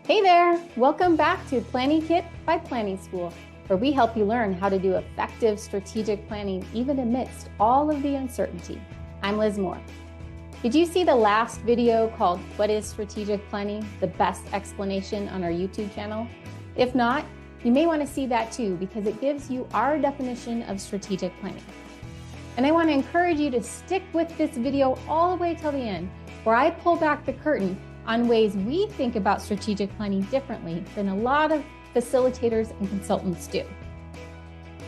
Hey there, welcome back to Planning Kit by Planning School, where we help you learn how to do effective strategic planning even amidst all of the uncertainty. I'm Liz Moore. Did you see the last video called What is Strategic Planning? The best explanation on our YouTube channel? If not, you may want to see that too, because it gives you our definition of strategic planning. And I want to encourage you to stick with this video all the way till the end, where I pull back the curtain on ways we think about strategic planning differently than a lot of facilitators and consultants do.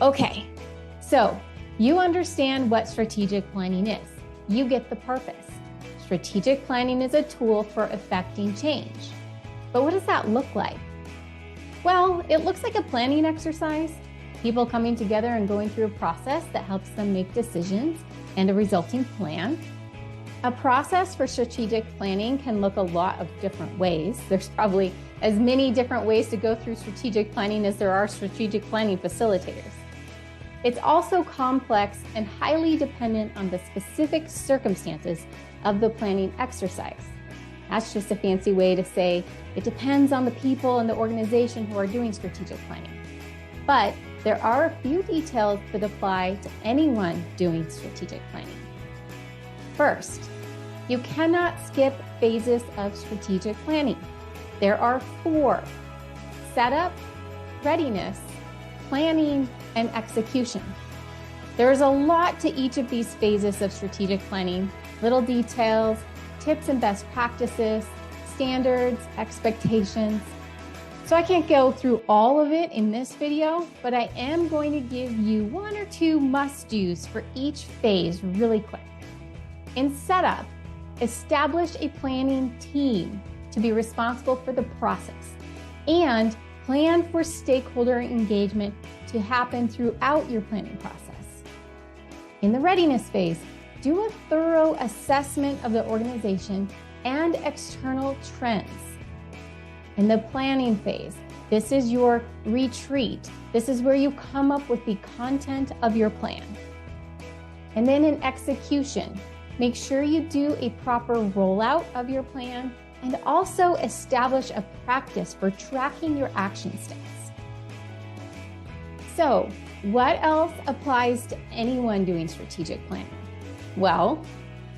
Okay, so you understand what strategic planning is. You get the purpose. Strategic planning is a tool for effecting change. But what does that look like? Well, it looks like a planning exercise, people coming together and going through a process that helps them make decisions and a resulting plan. A process for strategic planning can look a lot of different ways. There's probably as many different ways to go through strategic planning as there are strategic planning facilitators. It's also complex and highly dependent on the specific circumstances of the planning exercise. That's just a fancy way to say it depends on the people and the organization who are doing strategic planning. But there are a few details that apply to anyone doing strategic planning. First, you cannot skip phases of strategic planning. There are 4: setup, readiness, planning, and execution. There's a lot to each of these phases of strategic planning, little details, tips and best practices, standards, expectations. So I can't go through all of it in this video, but I am going to give you 1 or 2 must-dos for each phase really quick. In setup, establish a planning team to be responsible for the process and plan for stakeholder engagement to happen throughout your planning process. In the readiness phase, do a thorough assessment of the organization and external trends. In the planning phase, this is your retreat. This is where you come up with the content of your plan. And then in execution, make sure you do a proper rollout of your plan and also establish a practice for tracking your action steps. So, what else applies to anyone doing strategic planning? Well,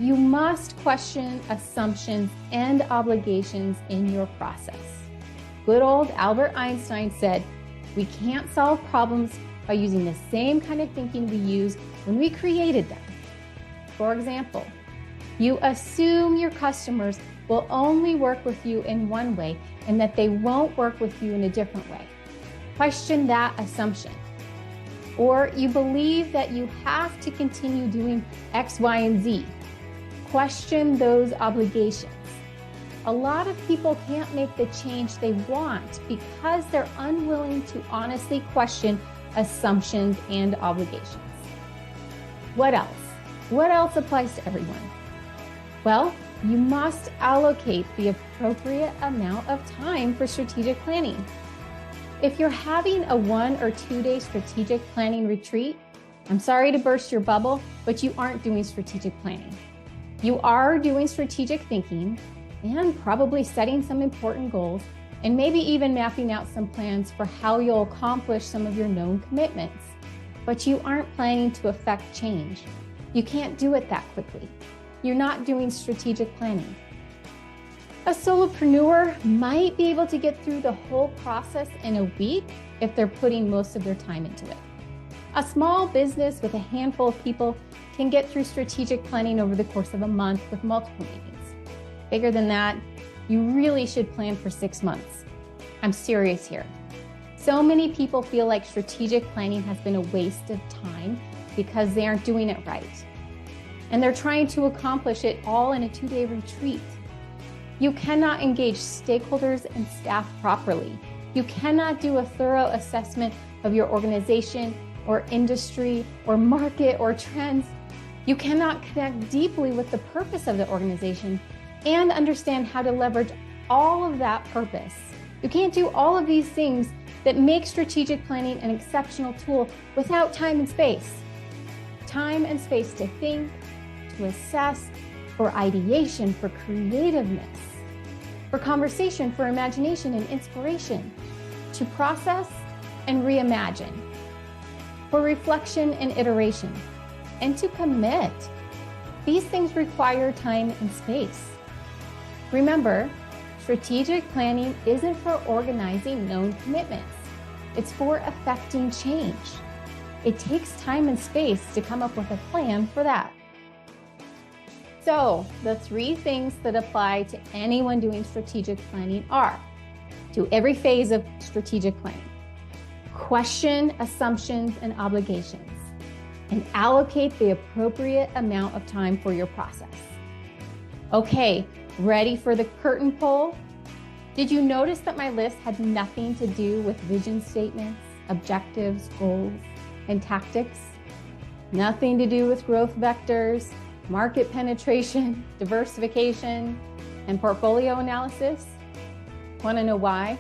you must question assumptions and obligations in your process. Good old Albert Einstein said, "We can't solve problems by using the same kind of thinking we used when we created them." For example, you assume your customers will only work with you in one way and that they won't work with you in a different way. Question that assumption. Or you believe that you have to continue doing X, Y, and Z. Question those obligations. A lot of people can't make the change they want because they're unwilling to honestly question assumptions and obligations. What else? What else applies to everyone? Well, you must allocate the appropriate amount of time for strategic planning. If you're having a 1 or 2 day strategic planning retreat, I'm sorry to burst your bubble, but you aren't doing strategic planning. You are doing strategic thinking and probably setting some important goals and maybe even mapping out some plans for how you'll accomplish some of your known commitments. But you aren't planning to affect change. You can't do it that quickly. You're not doing strategic planning. A solopreneur might be able to get through the whole process in a week if they're putting most of their time into it. A small business with a handful of people can get through strategic planning over the course of a month with multiple meetings. Bigger than that, you really should plan for 6 months. I'm serious here. So many people feel like strategic planning has been a waste of time because they aren't doing it right. And they're trying to accomplish it all in a 2-day retreat. You cannot engage stakeholders and staff properly. You cannot do a thorough assessment of your organization or industry or market or trends. You cannot connect deeply with the purpose of the organization and understand how to leverage all of that purpose. You can't do all of these things that make strategic planning an exceptional tool without time and space. Time and space to think, to assess, for ideation, for creativeness. for conversation, for imagination and inspiration, to process and reimagine, for reflection and iteration, and to commit. These things require time and space. Remember, strategic planning isn't for organizing known commitments. It's for affecting change. It takes time and space to come up with a plan for that. So, the 3 things that apply to anyone doing strategic planning are: to every phase of strategic planning, question assumptions and obligations, and allocate the appropriate amount of time for your process. Okay, ready for the curtain pull? Did you notice that my list had nothing to do with vision statements, objectives, goals, and tactics? Nothing to do with growth vectors, market penetration, diversification, and portfolio analysis? Want to know why?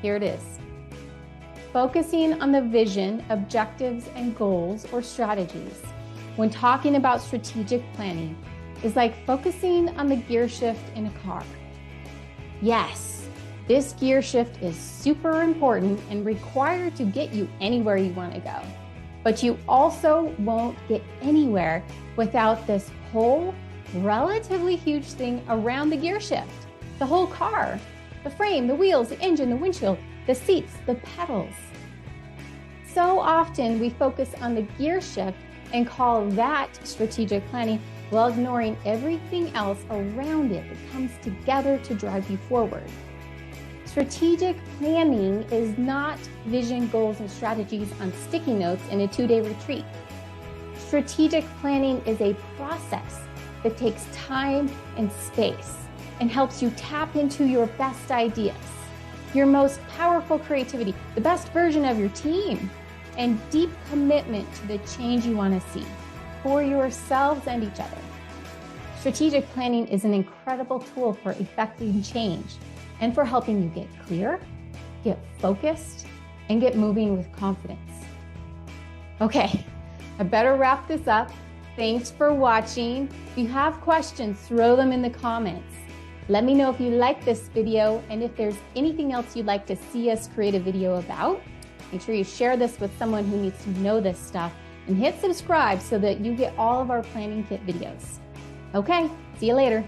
Here it is. Focusing on the vision, objectives, and goals or strategies when talking about strategic planning is like focusing on the gear shift in a car. Yes, this gear shift is super important and required to get you anywhere you want to go. But you also won't get anywhere without this whole relatively huge thing around the gear shift. The whole car, the frame, the wheels, the engine, the windshield, the seats, the pedals. So often we focus on the gear shift and call that strategic planning while ignoring everything else around it that comes together to drive you forward. Strategic planning is not vision, goals, and strategies on sticky notes in a 2-day retreat. Strategic planning is a process that takes time and space and helps you tap into your best ideas, your most powerful creativity, the best version of your team, and deep commitment to the change you want to see for yourselves and each other. Strategic planning is an incredible tool for effecting change and for helping you get clear, get focused, and get moving with confidence. Okay, I better wrap this up. Thanks for watching. If you have questions, throw them in the comments. Let me know if you like this video and if there's anything else you'd like to see us create a video about. Make sure you share this with someone who needs to know this stuff and hit subscribe so that you get all of our planning kit videos. Okay, see you later.